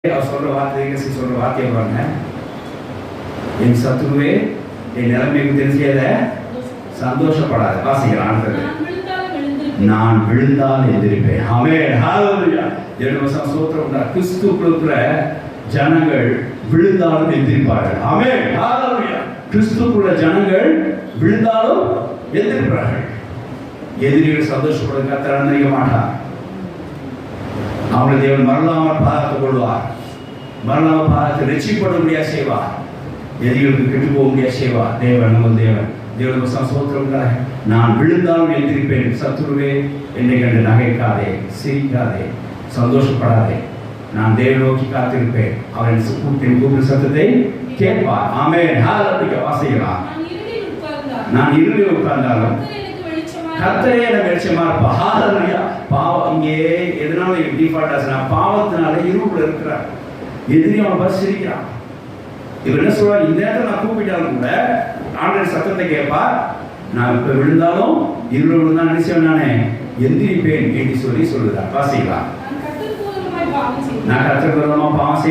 அவர் சொல்ற வார்த்தையை சொல்ற வார்த்தையை பாருங்க. என் சத்துருவே என் நிலைமைக்கு தெரிஞ்சத சந்தோஷப்படாது. வாசிக்கலாம். நான் விழுந்தால் எந்திரிப்பேன். ஆமென். ஹalleluya. தேவனுக்கு ஸ்தோத்திரம் உண்டா. கிறிஸ்துவுக்குள்ள ஜனங்கள் விழுந்தாலும் எந்திரிப்பார்கள். ஆமென். ஹalleluya. கிறிஸ்துவுக்குள்ள ஜனங்கள் விழுந்தாலும் எந்திரிப்பார்கள். எதிரிகள் சந்தோஷப்பட கர்த்தர் அனுமதிக்க மாட்டார். அவங்களை தேவன் மரணாமல் பார்த்துக் கொள்வார். மரணாமல் பார்த்து ரட்சிக்கப்பட முடியாது செய்வார். எதிரிகளுக்கு கெட்டு போக முடியாது செய்வார். தேவன் நம்ம தேவனுக்கு சந்தோஷம். நான் விழுந்தாலும் எழுந்திருப்பேன். சத்துருவே என்னை கண்டு நகைக்காதே, சிரிக்காதே, சந்தோஷப்படாதே. நான் தேவன் நோக்கி காத்திருப்பேன். அவன் கூப்பிடும் சத்தத்தை கேட்பார். ஆமென். ஹalleluya. வாசிக்கலாம். நான் இருளில் உட்கார்ந்தாலும் கர்த்தரே எனக்கு வெளிச்சமா இருப்பா. ஹalleluya. பாவம் இங்கே எதனால டிஃபால்ட் ஆச்சுனா பாவத்தினால இருளுக்குள்ள இருக்கிறார். எதிரி அவனை பார்த்து சிரிக்கிறான். இவர் என்ன சொல்றாரு? இந்த நேரத்தில் நான் கூப்பிட்டாலும் கூட ஆண்டவர் சத்தத்தை கேட்பார். நான் இப்ப விழுந்தாலும் இருள் விழுந்தான் நினைச்சேன் நானே எந்திரிப்பேன் என்று சொல்லி சொல்லுறார். வாசிக்கலாம். நான் கர்த்தருக்கு விரோதமா பாவம்